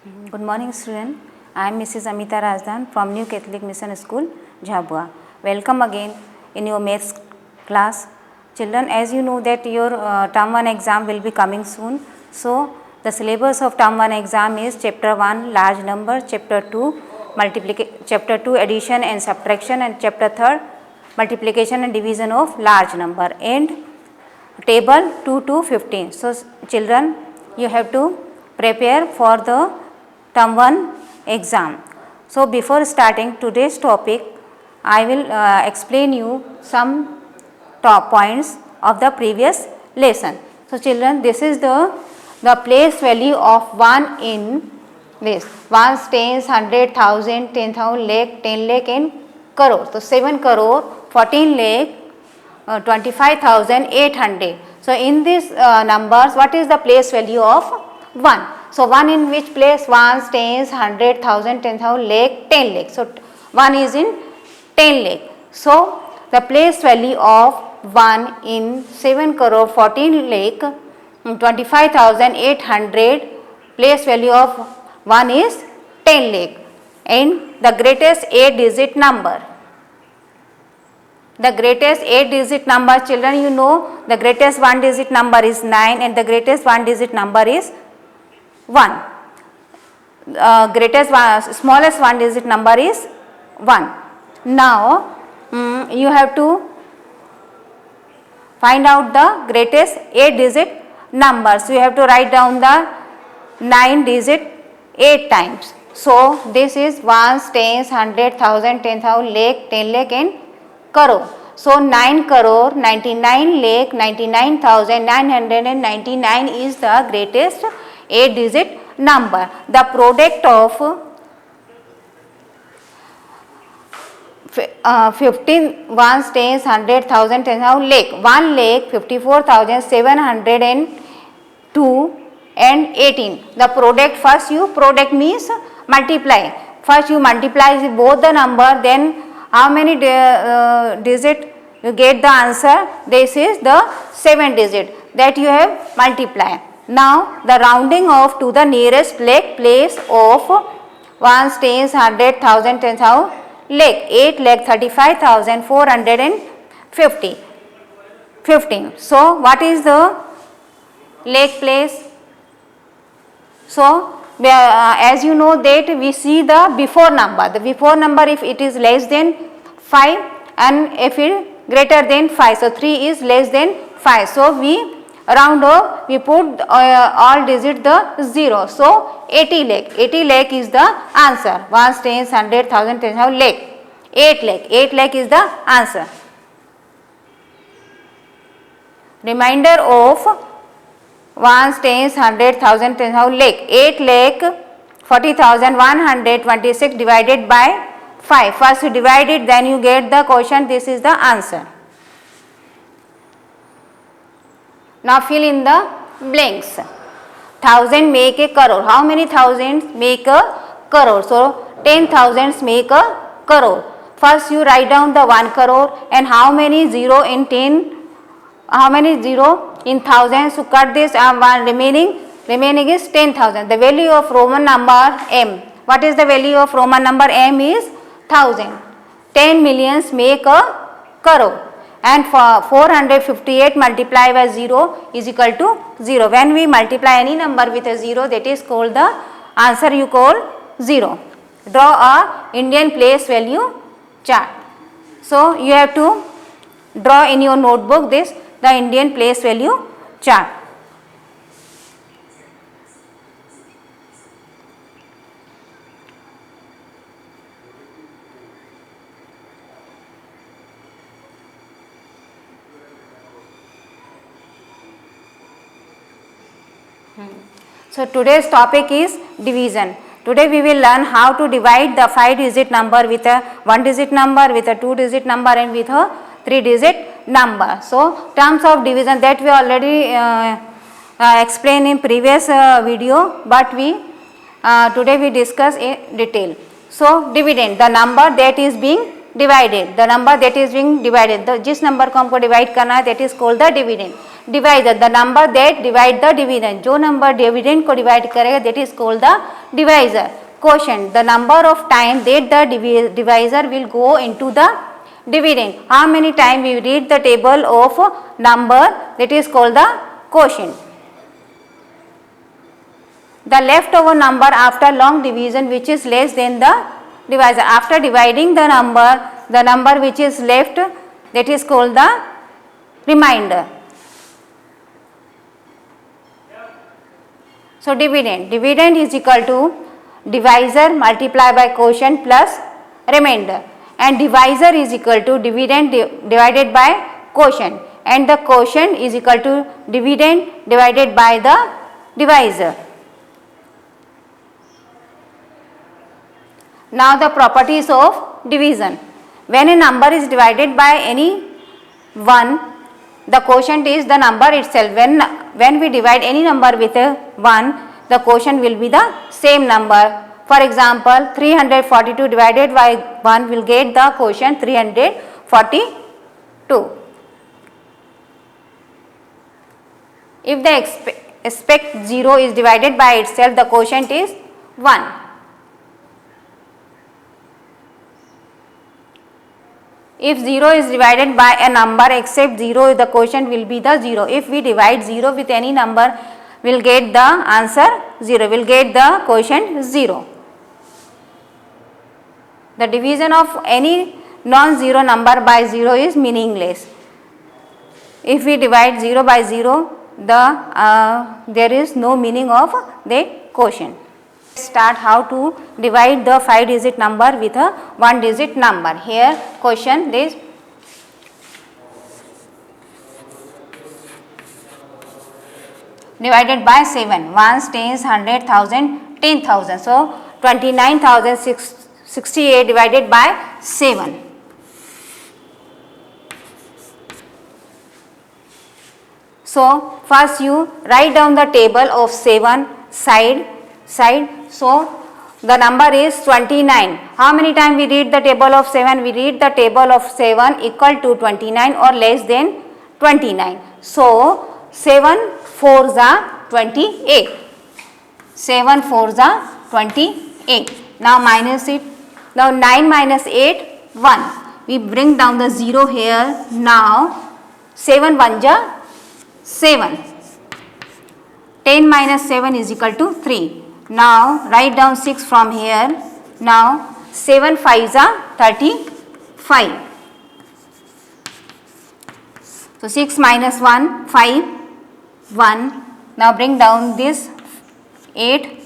Good morning student. I am Mrs. Amita Rajdan from New Catholic Mission School, Jhabua. Welcome again in your maths class. Children, as you know that your term 1 exam will be coming soon. So, the syllabus of term 1 exam is chapter 1 large number, chapter 2 chapter 2 addition and subtraction, and chapter 3 multiplication and division of large number, and table 2 to 15. So, children, you have to prepare for the term 1 exam. So, before starting today's topic, I will explain you some top points of the previous lesson. So, children, this is the place value of 1 in this 1, 10, 100, 1000, 10,000, lakh, 10 lakh and crore. So, 7 crore, 14 lakh, 25,800. So, in these numbers, what is the place value of 1? So, 1 in which place? 1, 10, 100, 1000, 10,000, lakh, 10 lakh. So, 1 is in 10 lakh. So, the place value of 1 in 7 crore 14 lakh 25,800, place value of 1 is 10 lakh, and the greatest 8 digit number. The greatest 8 digit number, children, you know the greatest 1 digit number is 9 and the greatest 1 digit number is 1. Smallest 1 digit number is 1. Now, you have to find out the greatest 8 digit number. So, you have to write down the 9 digit 8 times. So, this is 1, 10, 100, 1000, 10,000, lakh, 10 lakh and crore. So, 9 crore 99 lakh 99,999 is the greatest 8 digit number. The product of 15 1 10 100 1000 10,000 lakh 1 lakh 54,702 and 18. The product, first you product means multiply. First you multiply both the number, then how many digit you get the answer? This is the 7 digit that you have multiply. Now the rounding off to the nearest lakh place of 1, 10, 100, 1000, 10,000 lakh 8 lakh 35,450 15. So what is the lakh place? So as you know that we see the before number. The before number, if it is less than 5 and if it greater than 5. So 3 is less than 5. So we round off, we put all digit the 0. So 80 lakh. 80 lakh is the answer. 1, 10, 100, 1000, 10,000 lakh. 8 lakh. 8 lakh is the answer. Remainder of 1, 10, 100, 1000, 10,000 lakh. 8 lakh 40,126 divided by 5. First you divide it, then you get the quotient. This is the answer. Now fill in the blanks. 1000 make a crore. How many thousands make a crore? So 10 thousands make a crore. First you write down the 1 crore, and how many 0 in 10? How many 0 in 1000? So cut this one, remaining is 10,000. The value of Roman number m. What is the value of Roman number m? Is 1000. 10 millions make a crore. And for 458 multiplied by 0 is equal to 0. When we multiply any number with a 0, that is called the answer you call 0. Draw a Indian place value chart. So you have to draw in your notebook this the Indian place value chart. So today's topic is division. Today we will learn how to divide the 5 digit number with a 1 digit number, with a 2 digit number and with a 3 digit number. So terms of division that we already explained in previous video, but today we discuss in detail. So dividend, the number that is being divided, जिस number को हमको divide करना है that is called the dividend. divisor, the number that divide the dividend. जो number dividend को divide करेगा that is called the divisor. Quotient, the number of time that the divisor will go into the dividend. How many time we read the table of number, that is called the quotient. The leftover number after long division which is less than the divisor. After dividing the number which is left, that is called the remainder. So dividend is equal to divisor multiplied by quotient plus remainder, and divisor is equal to dividend divided by quotient, and the quotient is equal to dividend divided by the divisor. Now the properties of division. When a number is divided by any one, the quotient is the number itself. When we divide any number with a 1, the quotient will be the same number. For example, 342 divided by 1 will get the quotient 342. If the aspect 0 is divided by itself, the quotient is 1. If 0 is divided by a number except 0, the quotient will be the 0. If we divide 0 with any number, we will get the answer 0, we will get the quotient 0. The division of any non-zero number by 0 is meaningless. If we divide 0 by 0, there is no meaning of the quotient. Start how to divide the 5-digit number with a 1-digit number. Here question is divided by 7, ones, tens, 100, 1000, 10,000. So 29,068 divided by 7. So first you write down the table of 7 side. So the number is 29. How many times we read the table of 7? We read the table of 7 equal to 29 or less than 29. So 7 4s are 28. 7 4s are 28. Now minus it. Now 9 minus 8, 1. We bring down the 0 here. Now 7 1s are 7. 10 minus 7 is equal to 3. Now write down 6 from here. Now 7 5s are 35. So 6 minus 1, 5, 1. Now bring down this 8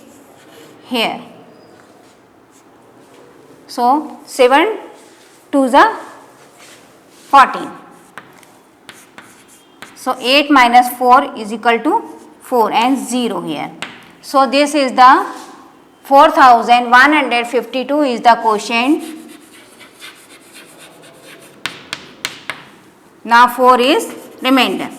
here. So 7 2s are 14. So 8 minus 4 is equal to 4 and 0 here. So this is the 4152 is the quotient. Now 4 is remainder.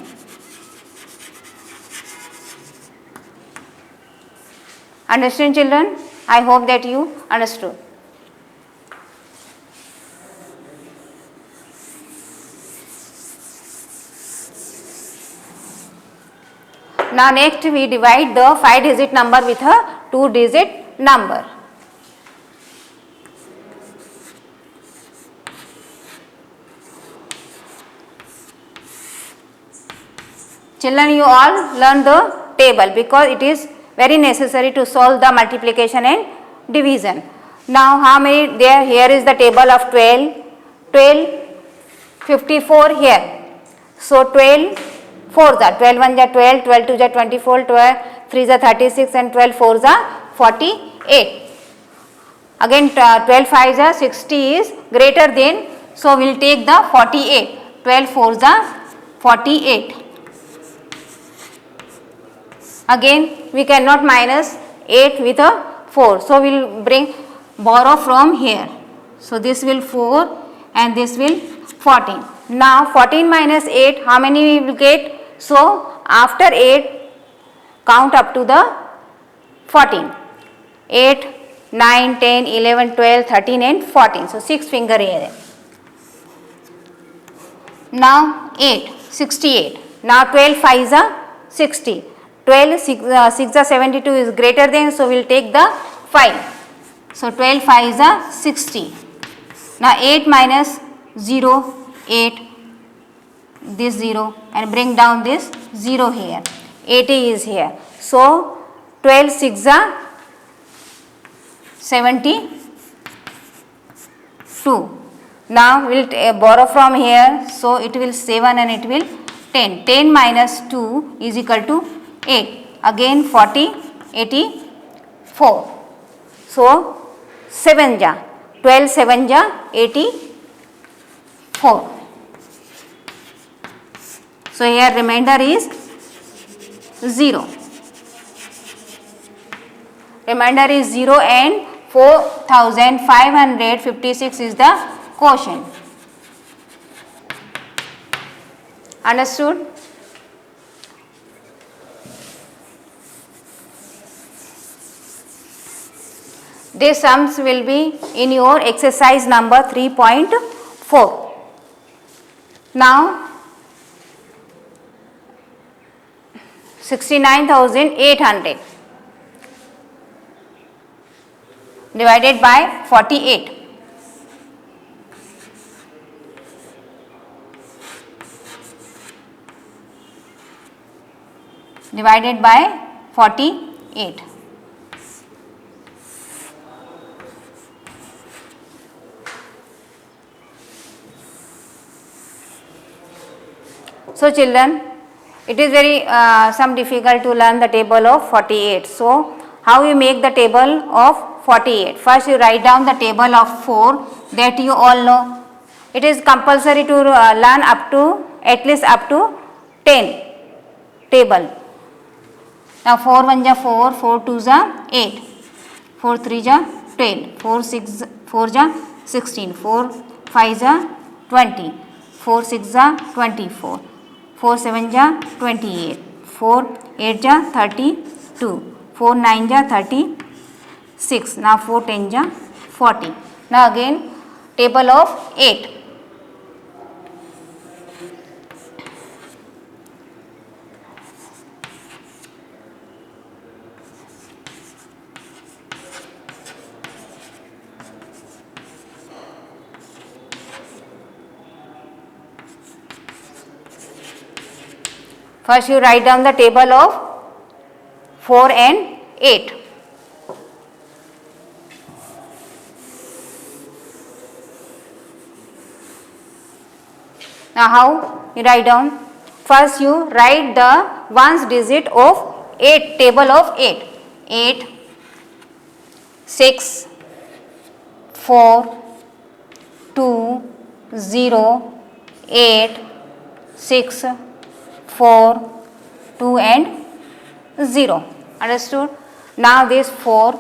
Understand, children? I hope that you understood. Now next we divide the 5-digit number with a 2-digit number. Children, you all learn the table because it is very necessary to solve the multiplication and division. Now how many there? Here is the table of 12, 54 here. So 12 4s are 12 1s are 12, 12 2s are 24, 12 3s are 36 and 12 4s are 48. Again 12 5s are 60 is greater than, so we will take the 48. 12 4s are 48. Again we cannot minus 8 with a 4, so we will borrow from here. So this will 4 and this will 14. Now 14 minus 8, how many we will get? So after 8 count up to the 14. 8, 9, 10, 11, 12, 13 and 14. So 6 finger here. Now 8, 68. Now 12 5s are 60. 12 6 are 72 is greater than, so we will take the 5. So 12 5s are 60. Now 8 minus 0, 8, this 0, and bring down this 0 here. 80 is here. So 12 6 are 72. Now we will borrow from here, so it will 7 and it will 10. 10 minus 2 is equal to 8. Again 40, 84. So 7 ja, 12 7 ja 84. So here remainder is 0. Remainder is 0 and 4556 is the quotient. Understood? These sums will be in your exercise number 3.4. Now 69,800 divided by 48. Divided by 48. So children, it is very some difficult to learn the table of 48. So how you make the table of 48? First you write down the table of 4 that you all know. It is compulsory to learn up to at least up to 10 table. Now 4 1 ja 4, 4 2 ja 8, 4 3 ja 10, 4 6 4 ja 16, 4 5 ja 20, 4 6 ja 24, 4 7 ja 28, 4 8 ja 32, 4 9 ja 36. Now 4 10 ja 40. Now again table of 8. First you write down the table of 4 and 8. Now how you write down? First you write the ones digit of 8, table of 8. 8, 6, 4, 2, 0, 8, 6, 4, 2 and 0. Understood? Now this 4,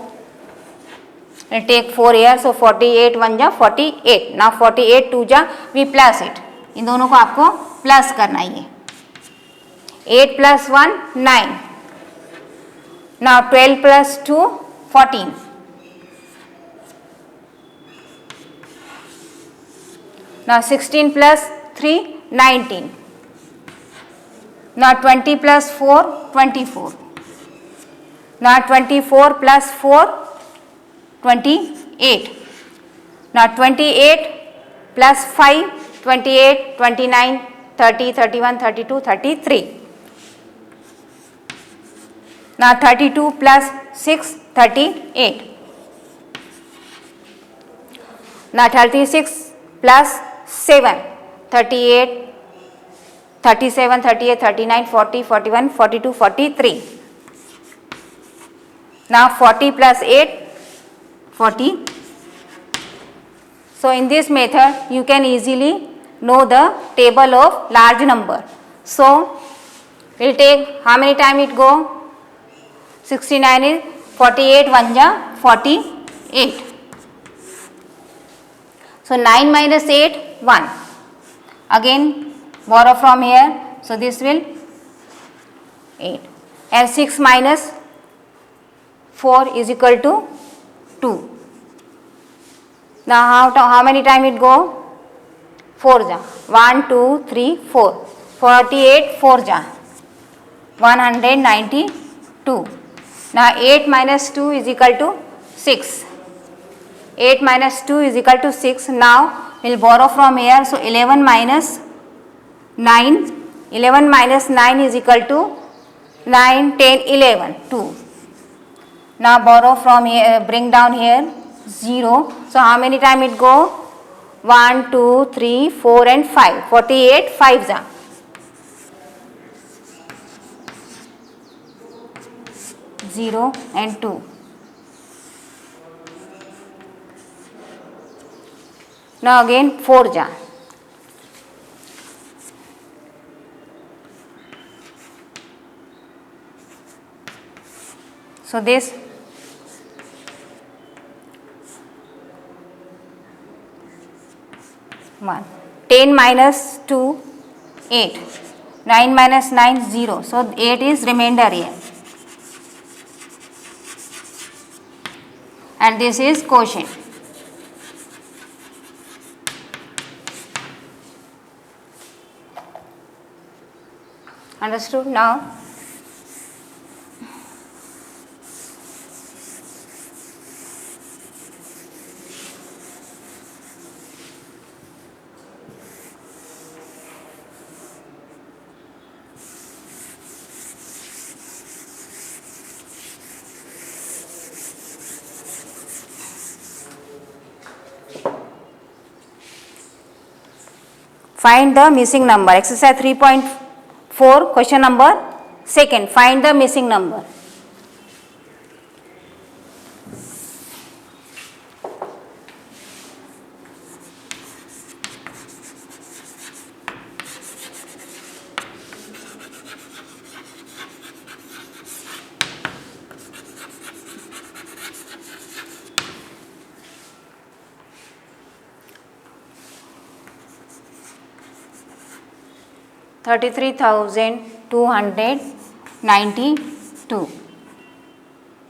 we'll take 4 here, so 48 1 ja 48. Now 48 2 ja we plus it. इन दोनों को आपको plus करना ही है. 8 plus 1 9. Now 12 plus 2 14. Now 16 plus 3 19. Now 20 plus 4 24. Now 24 plus 4 28. Now 28 plus 5 28 29 30 31 32 33. Now 32 plus 6 38. Now 36 plus 7 38 37 38 39 40 41 42 43. Now 40 plus 8 40. So in this method you can easily know the table of large number. So we will take how many time it go? 69 is 48 1 ja 48. So 9 minus 8 1. Again borrow from here, so this will 8, and 6 minus 4 is equal to 2. Now how many time it go? 4 ja 1 2 3 4. 48 4 जा 192. Now 8 minus 2 is equal to 6. 8 minus 2 is equal to 6. Now we'll borrow from here. So 11 minus 9. 11 minus 9 is equal to 9, 10, 11, 2. Now borrow from here, bring down here 0. So how many time it go? 1, 2, 3, 4 and 5. 48 5 जा 0 and 2. Now again 4 जा. So this 1. 10 minus 2 8. 9 minus 9 0. So 8 is remainder here. And this is quotient. Understood? Now find the missing number. Exercise 3.4, question number 2. Find the missing number. $33,292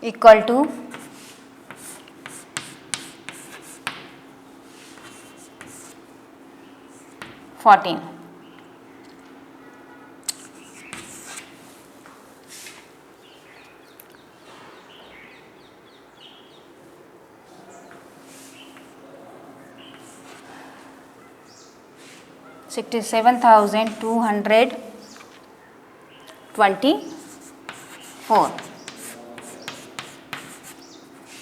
equal to 14. $67,224.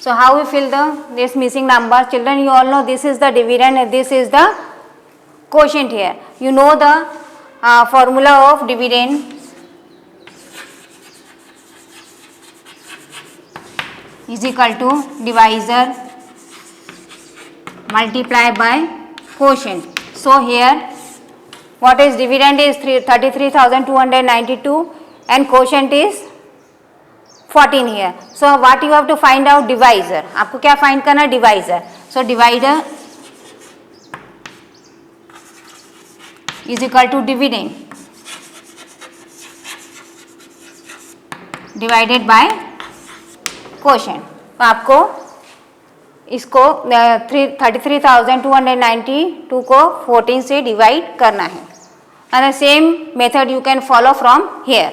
So how we fill this missing number? Children, you all know this is the dividend and this is the quotient here. You know the formula of dividend. Is equal to divisor multiplied by quotient. So here what is dividend is 33,292 and quotient is 14 here. So what you have to find out? Divisor. आपको क्या find करना? Divisor. So divider is equal to dividend divided by quotient. तो आपको इसको 33,292 को 14 से divide करना है. And the same method you can follow from here.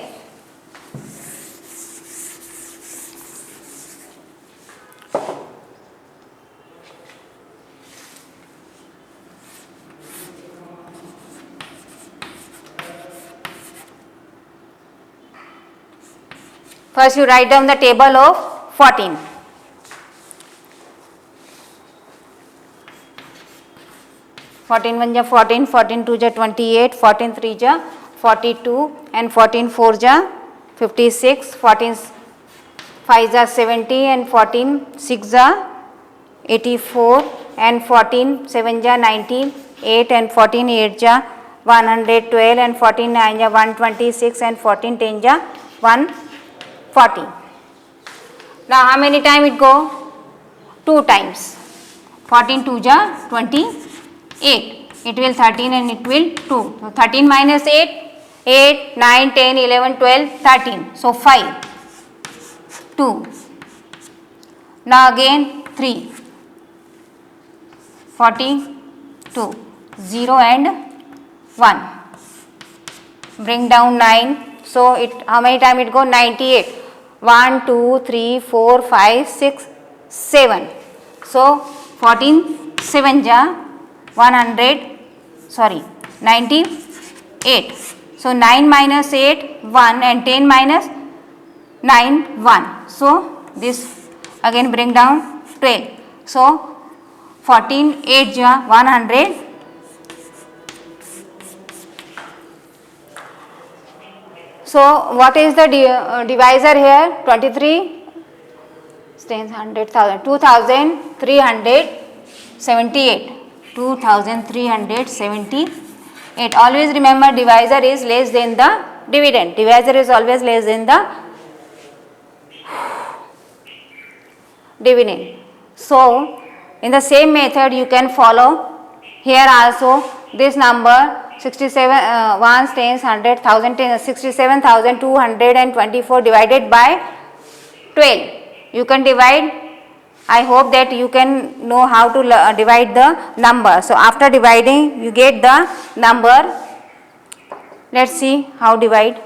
First you write down the table of 14. 14 1 जा 14, 14 2 जा 28, 14 3 जा 42 and 14 4 जा 56, 14 5 जा 70 and 14 6 जा 84 and 14 7 जा 98 and 14 8 जा 112 and 14 9 जा 126 and 14 10 जा 140. Now how many time it go? 2 times. 14 2 जा 28. It will 13 and it will 2. So 13 minus 8, 8, 9, 10, 11, 12, 13. So 5, 2. Now again 3, 42, 0 and 1. bring down 9, so it, how many time it go? 98. 1, 2, 3, 4, 5, 6, 7. So 14 7 ja 100, sorry 98. So 9 minus 8 1 and 10 minus 9 1. So this again bring down 12. So 14 8 ja 100. So what is the divisor here? 23 stands 100,000, 2378. 2378. Always remember divisor is less than the dividend. Divisor is always less than the dividend. So in the same method you can follow here also. This number 67 1 tens 100,000 67,224 divided by 12. You can divide. I hope that you can know how to divide the number. So after dividing you get the number. Let's see how divide.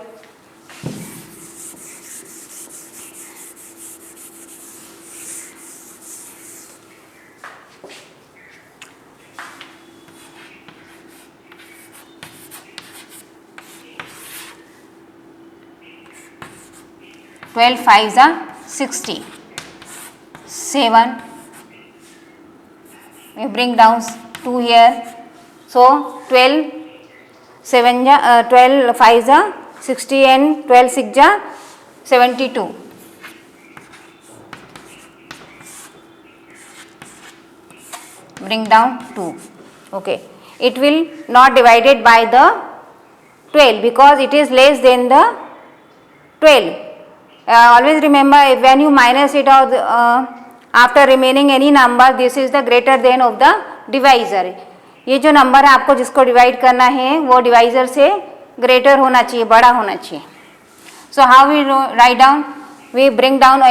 Twelve fives are 60. 7. We bring down 2 here. So 12 7 ja 12 5 ja 60 and 12 6 ja 72. Bring down 2. Okay. It will not divided by the 12 because it is less than the 12. Always remember when you minus it out after remaining any number, this is the greater than of the divisor. ये जो number है आपको जिसको divide करना है वो divisor से greater होना चाहिए, बड़ा होना चाहिए. So how we write down? We bring down,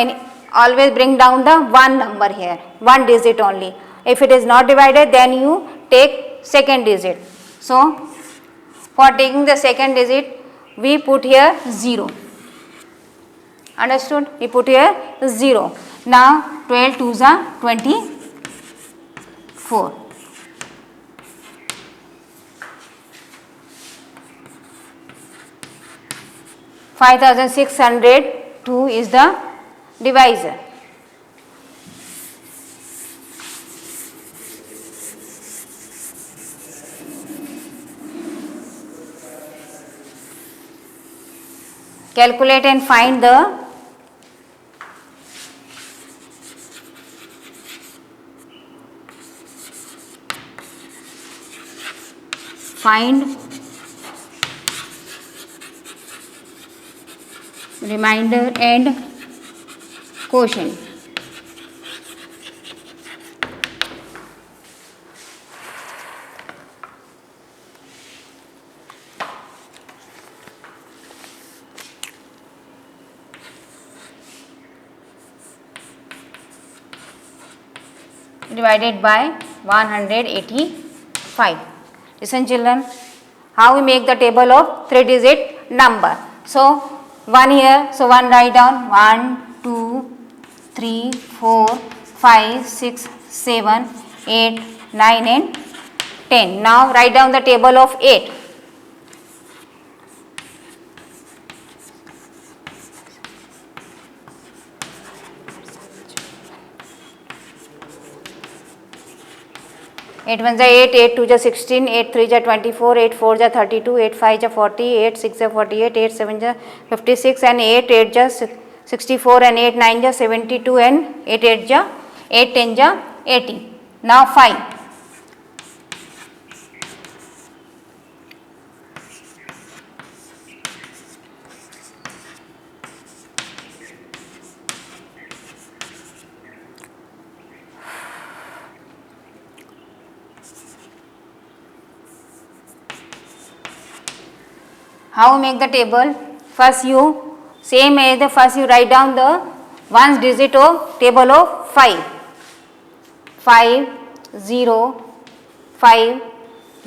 always bring down the one number here, one digit only. If it is not divided, then you take second digit. So for taking the second digit, we put here 0. Understood? We put here 0. Now 12 2s are 24. (5,602) is the divisor. Calculate and find the remainder and quotient. Divided by 185. Listen children, how we make the table of 3-digit number. So 1 here, so 1 write down 1, 2, 3, 4, 5, 6, 7, 8, 9 and 10. Now write down the table of 8. Eight 1 ja 8, 8 2 ja 16, 8 3 ja 24, 8 4 ja 32, 8 5 ja 40, 8 6 ja 48, 8 7 ja 56 and 8 8 ja 64 and 8 9 ja 72 and 8 8 ja 8 10 ja 80. Now 5. How make the table? First you same as the first you write down the ones digit of table of 5. 5 0 5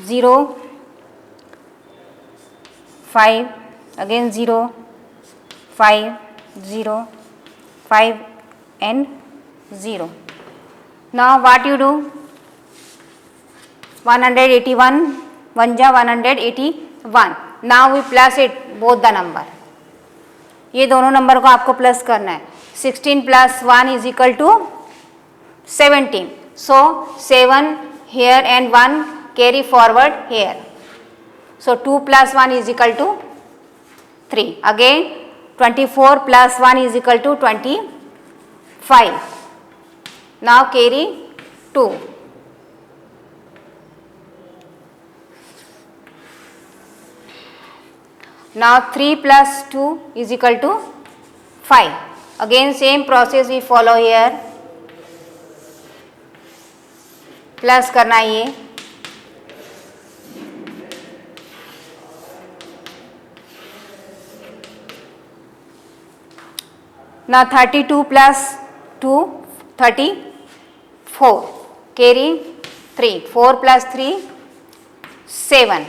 0 5, again 0, 5, 0, 5 and 0. Now what you do? 181, 1 जा 181. Now we plus it both the number. ये दोनों number को आपको plus करना है. 16 plus 1 is equal to 17. So 7 here and 1 carry forward here. So 2 plus 1 is equal to 3. Again 24 plus 1 is equal to 25. Now carry 2. Now 3 plus 2 is equal to 5. Again same process we follow here. Plus करना ये. Now 32 plus 2, 34. Carry 3. 4 plus 3, 7.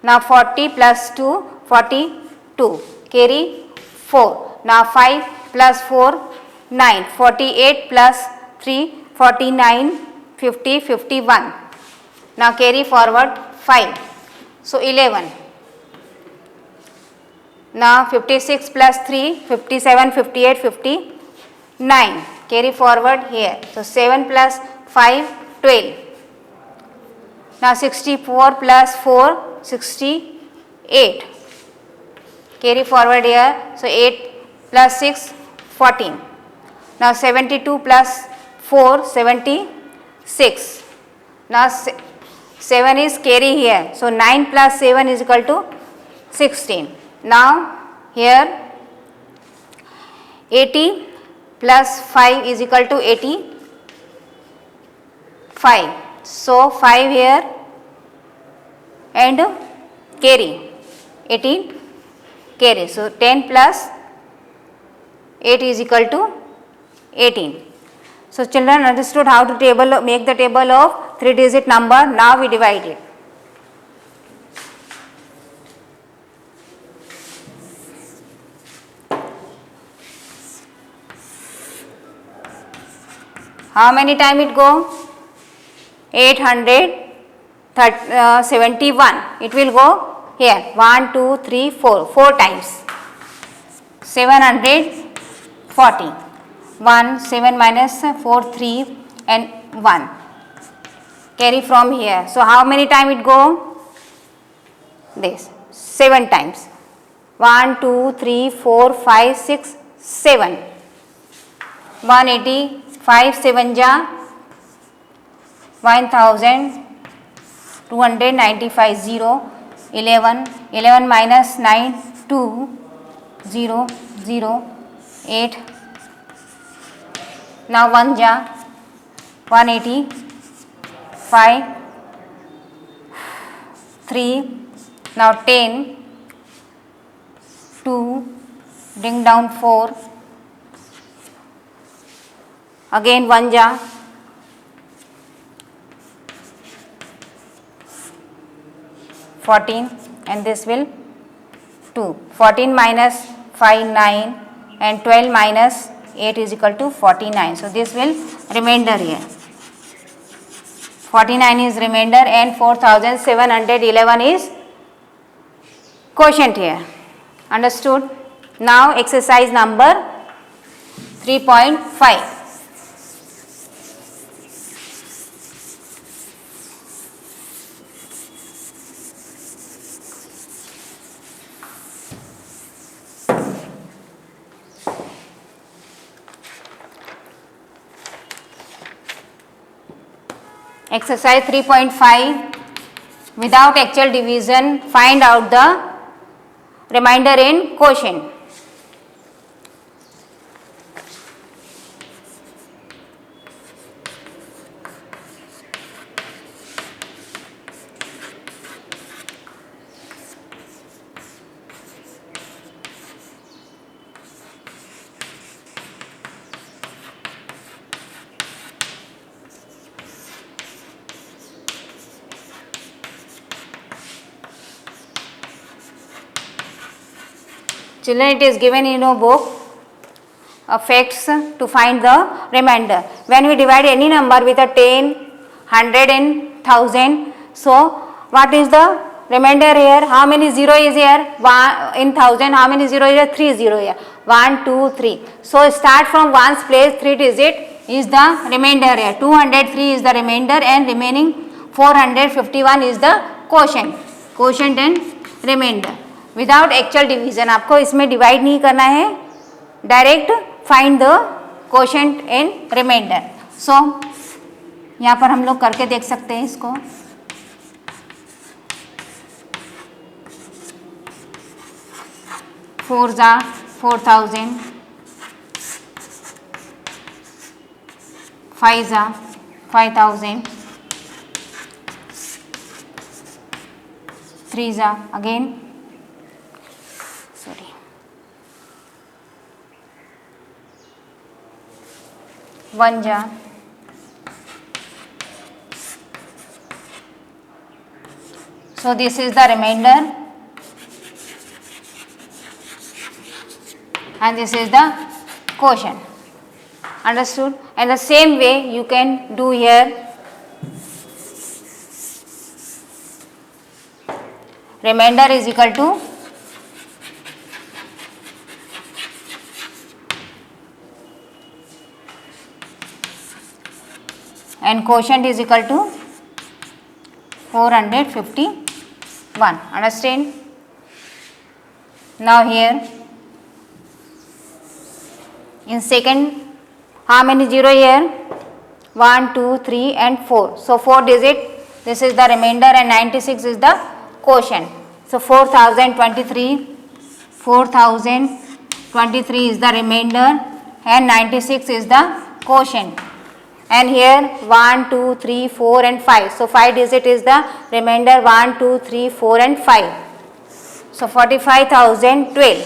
Now 40 plus 2, 42. Carry 4. Now 5 plus 4, 9. 48 plus 3, 49. 50, 51. Now carry forward 5. So 11. Now 56 plus 3, 57, 58, 59. Carry forward here. So 7 plus 5, 12. Now 64 plus 4, 68. Carry forward here. So 8 plus 6, 14. Now 72 plus 4, 76. Now 7 is carry here. So 9 plus 7 is equal to 16. Now here 80 plus 5 is equal to 85. So 5 here and carry 18 carry. So 10 plus 8 is equal to 18. So children understood how to make the table of 3-digit number. Now we divide it. How many time it go? 871. It will go here. 1, 2, 3, 4. 4 times. 740. 1, 7 minus 4, 3 and 1. Carry from here. So how many time it go? This. 7 times. 1, 2, 3, 4, 5, 6, 7. 180. 5 7 ja 1295. 0. 11. 11 minus 9, 2, 0, 0, 8. Now 1 ja 180. 5, 3. Now 10, 2, bring down 4. Again 1 ja 14 and this will 2. 14 minus 5, 9 and 12 minus 8 is equal to 49. So this will remainder here. 49 is remainder and 4711 is quotient here. Understood? Now exercise number 3.5. Exercise 3.5. Without actual division, find out the remainder in quotient. Children, it is given in your book facts to find the remainder. When we divide any number with a 10, 100 and 1000, so what is the remainder here? How many 0 is here? 1 in 1000, how many 0 is here? 3 0 here. 1, 2, 3. So start from 1's place, 3 digit is the remainder here. 203 is the remainder and remaining 451 is the quotient. Quotient and remainder. Without actual division, आपको इसमें divide नहीं करना है, direct find the quotient and remainder. So यहाँ पर हम लोग करके देख सकते हैं इसको. फोर जा 4000, 5 जा 5000, 3 जा अगेन 1 जा, so this is the remainder and this is the quotient. Understood? And the same way you can do here. Remainder is equal to and quotient is equal to 451. Understand? Now here in second, how many 0 here? 1, 2, 3 and 4. So 4 digit, this is the remainder and 96 is the quotient. So 4023 is the remainder and 96 is the quotient. And here 1, 2, 3, 4 and 5. So 5 digit is the remainder, 1, 2, 3, 4 and 5. So 45,012.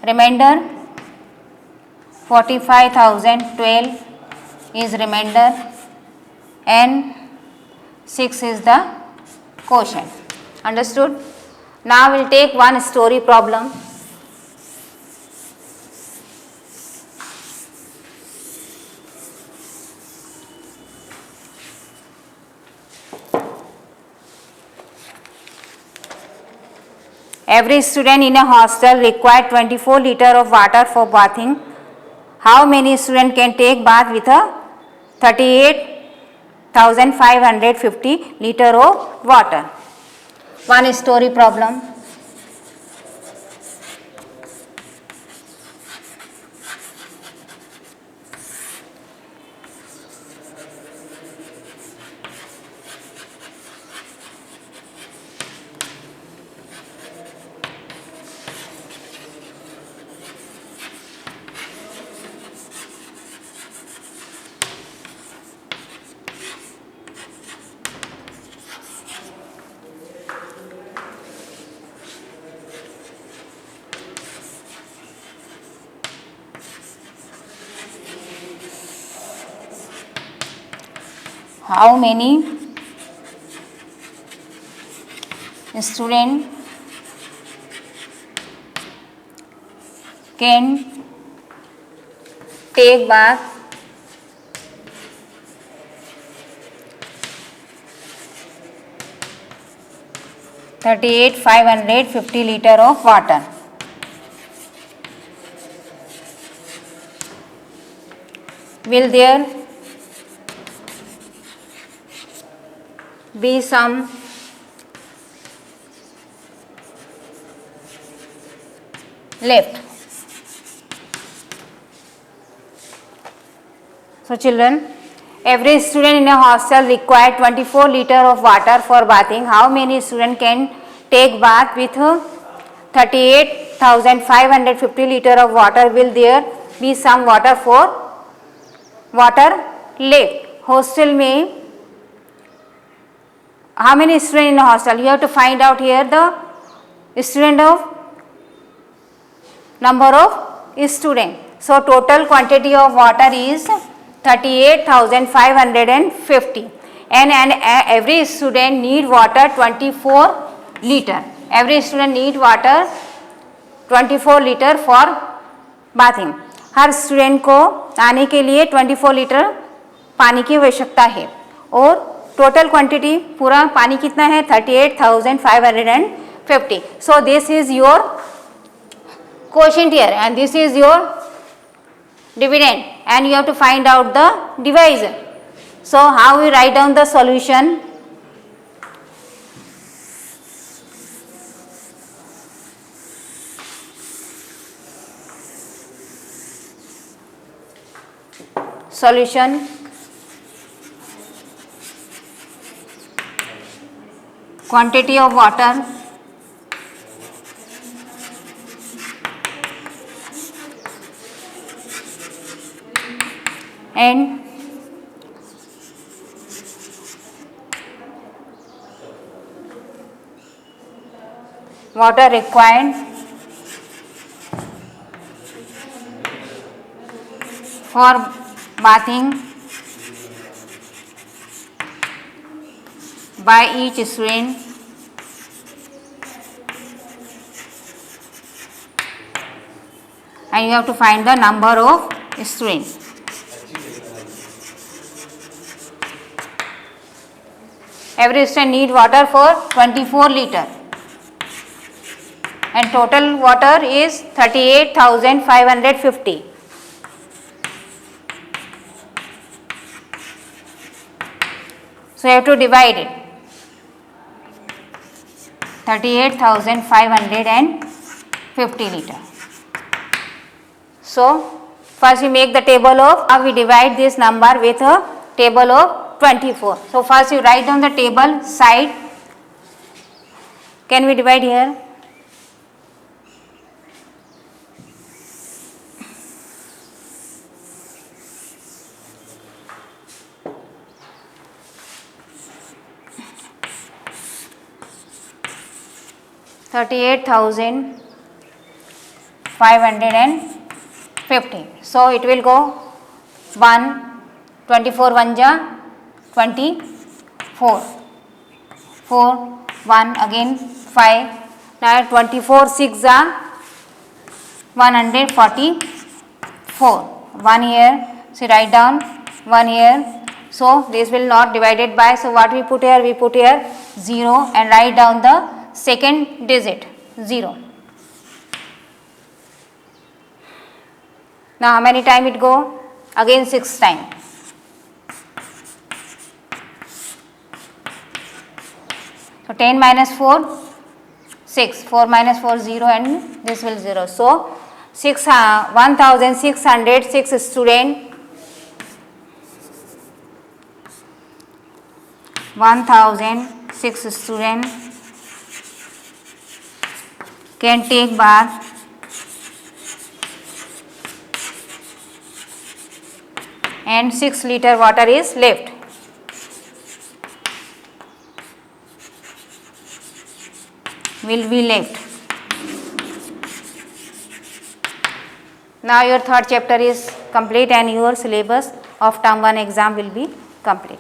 Remainder 45,012 is remainder and 6 is the quotient. Understood? Now we will take one story problem. Every student in a hostel requires 24 liters of water for bathing. How many students can take bath with a 38,550 liters of water? One story problem. How many students can take bath (38,550 liters of water? Will there be some left? So children, every student in a hostel requires 24 liters of water for bathing. How many students can take bath with 38,550 liters of water? Will there be some water left? Hostel में how many students in a hostel? You have to find out here the student of number of students. So total quantity of water is 38,550 and every student need water 24 liter. Every student need water 24 litre for bathing. Her student को आने के लिए 24 litre पानी की आवश्यकता है। और total quantity पूरा पानी कितना है 38,550। So this is your quotient here and this is your dividend and you have to find out the divisor. So how we write down the solution? Solution quantity of water and water required for bathing by each student and you have to find the number of students. Every student need water for 24 liter and total water is 38,550. So you have to divide it. 38,550 liter. So first we make the table of, we divide this number with a table of 24. So first you write down the table side. Can we divide here? $38,550. So it will go 1, 24 1 ja 24, 4, 1 again 5, now 24 6 ja 144, 1 here, so write down 1 here. So this will not divided by, so what we put here, we put here 0 and write down the second digit 0. Now how many time it go? Again 6 time. So 10 minus 4 6, 4 minus 4 0 and this will 0. So 1,606 student, 1,006 student can take bath and 6 liter water is left. Will be left. Now your third chapter is complete and your syllabus of term 1 exam will be complete.